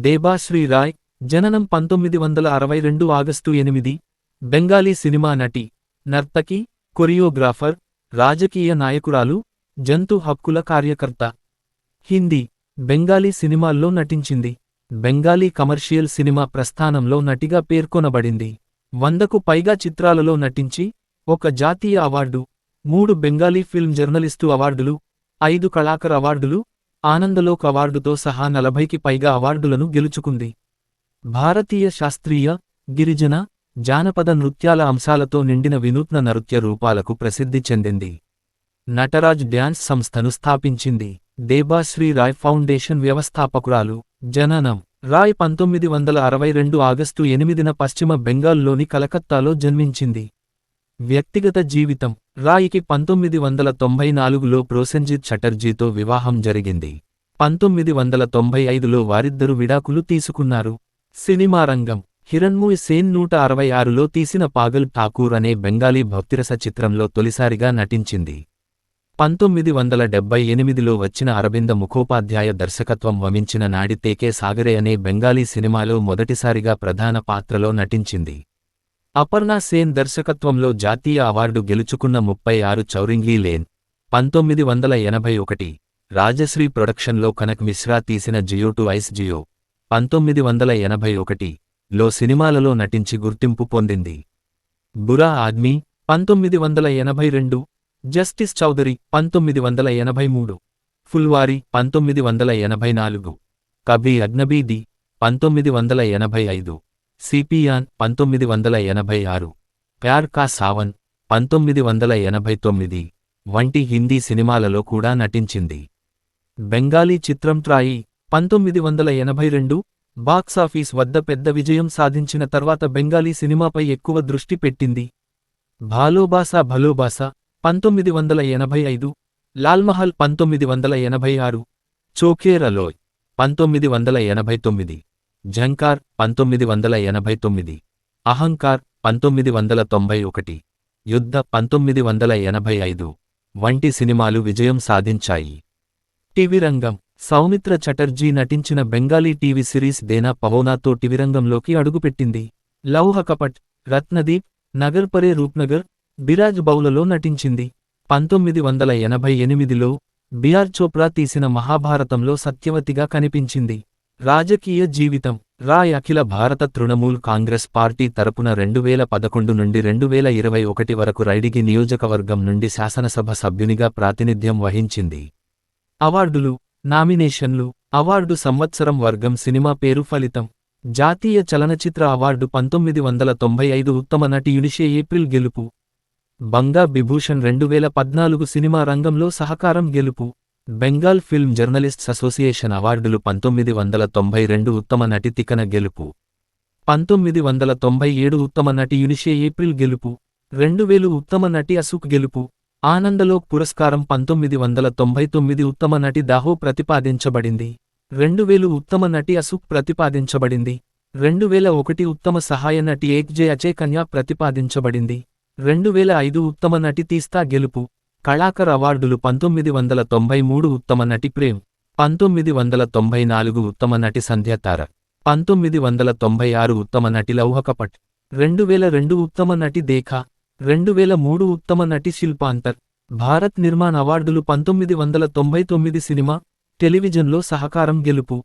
దేబాశ్రీ రాయ్, జననం 1962 August 8, Bengali cinema నటి, నర్తకి, choreographer, రాజకీయ నాయకురాలు, జంతు హక్కుల కార్యకర్త. హిందీ, బెంగాలీ సినిమాల్లో నటించింది. బెంగాలీ కమర్షియల్ సినిమా ప్రస్థానంలో నటిగా పేర్కొనబడింది. 100కు పైగా చిత్రాలలో నటించి, 1 జాతీయ అవార్డు, 3 బెంగాలీ ఫిల్మ్ జర్నలిస్టు అవార్డులు, 5 కళాకర్ అవార్డులు, ఆనందలోక్ అవార్డుతో సహా 40కి పైగా అవార్డులను గెలుచుకుంది. భారతీయ శాస్త్రీయ, గిరిజన, జానపద నృత్యాల అంశాలతో నిండిన వినూత్న నృత్య రూపాలకు ప్రసిద్ధి చెందింది. నటరాజ్ డ్యాన్స్ సంస్థను స్థాపించింది. దేబాశ్రీ రాయ్ ఫౌండేషన్ వ్యవస్థాపకురాలు. జననం రాయ్ 1962 ఆగస్టు 8న పశ్చిమ బెంగాల్లోని కలకత్తాలో జన్మించింది. వ్యక్తిగత జీవితం రాయ్కి 1994లో ప్రోసెన్జిత్ చటర్జీతో వివాహం జరిగింది. 1995లో వారిద్దరు విడాకులు తీసుకున్నారు. సినిమా రంగం హిరణ్మయ్ సేన్ 166లో తీసిన పాగల్ ఠాకూర్ అనే బెంగాలీ భక్తిరస చిత్రంలో తొలిసారిగా నటించింది. 1978లో వచ్చిన అరవింద ముఖోపాధ్యాయ దర్శకత్వం వహించిన నాడితే కే సాగరే అనే బెంగాలీ సినిమాలో మొదటిసారిగా ప్రధాన పాత్రలో నటించింది. అపర్ణ సేన్ దర్శకత్వంలో జాతీయ అవార్డు గెలుచుకున్న 36 చౌరింగ్లీ లేన్, 1981, రాజశ్రీ ప్రొడక్షన్లో కనక్ మిశ్రా తీసిన జియో టు ఐస్ జియో, 1981లో సినిమాలలో నటించి గుర్తింపు పొందింది. బురా ఆద్మీ, 1982, జస్టిస్ చౌదరి, 1983, ఫుల్వారీ, 1984, కభీ అజ్నబీ ది, 1985, సిపియాన్, 1986, ప్యార్ కా సావన్, 1989 వంటి హిందీ సినిమాలలో కూడా నటించింది. బెంగాలీ చిత్రం ట్రాయి, 1982, బాక్సాఫీస్ వద్ద పెద్ద విజయం సాధించిన తర్వాత బెంగాలీ సినిమాపై ఎక్కువ దృష్టి పెట్టింది. భాలోబాసా భలోబాసా, 1985, లాల్మహల్, 1986, చోఖేర్ అలోయ్, 1989, ఝంకార్, 1989, అహంకార్, 1991, యుద్ధ, 1985 వంటి సినిమాలు విజయం సాధించాయి. టీవీ రంగం సౌమిత్ర చటర్జీ నటించిన బెంగాలీ టీవీ సిరీస్ దేనా పవోనాతో టీవీరంగంలోకి అడుగుపెట్టింది. లౌహ కపట్, రత్నదీప్, నగర్ పరే రూప్నగర్, బిరాజ్ బౌలలో నటించింది. 1988లో బిఆర్ చోప్రా తీసిన మహాభారతంలో సత్యవతిగా కనిపించింది. రాజకీయ జీవితం రాయ్ అఖిల భారత తృణమూల్ కాంగ్రెస్ పార్టీ తరపున 2011 నుండి 2021 వరకు రైడిగి నియోజకవర్గం నుండి శాసనసభ సభ్యునిగా ప్రాతినిధ్యం వహించింది. అవార్డులు, నామినేషన్లు. అవార్డు సంవత్సరం వర్గం సినిమా పేరు ఫలితం. జాతీయ చలనచిత్ర అవార్డు 1995 ఉత్తమ నటి యునిషే ఏప్రిల్ గెలుపు. బంగా బిభూషణ్ 2014 సినిమా రంగంలో సహకారం గెలుపు. బెంగాల్ ఫిల్మ్ జర్నలిస్ట్స్ అసోసియేషన్ అవార్డులు 1992 ఉత్తమ నటి తికన గెలుపు. 1997 ఉత్తమ నటి యునిషే ఏప్రిల్ గెలుపు. 2000 ఉత్తమ నటి అసుక్ గెలుపు. ఆనందలోక్ పురస్కారం 1999 ఉత్తమ నటి దాహో ప్రతిపాదించబడింది. 2000 ఉత్తమ నటి అసుక్ ప్రతిపాదించబడింది. 2001 ఉత్తమ సహాయ నటి ఏక్ జే అచే కన్యా ప్రతిపాదించబడింది. 2005 ఉత్తమ నటి తీస్తా గెలుపు. కళాకర్ అవార్డులు 1993 ఉత్తమ నటి ప్రేమ్, 1994 ఉత్తమ నటి సంధ్యతార, 1996 ఉత్తమ నటి లౌహకపట్, 2002 ఉత్తమ నటి దేఖా, 2003 ఉత్తమ నటి శిల్పాంతర్. భారత్ నిర్మాణ్ అవార్డులు 1999 సినిమా, టెలివిజన్లో సహకారం గెలుపు.